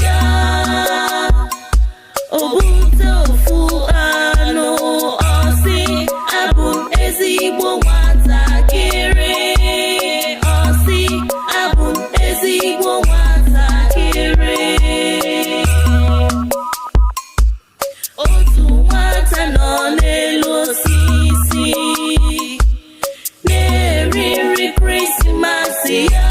ya obute ofu anụ ọsị abụ m ezigbo nwatakịrị ọsị abụ m ezigbo nwatakịrị otu nwata nọ n'elu osisi na-eri nri Krismas ya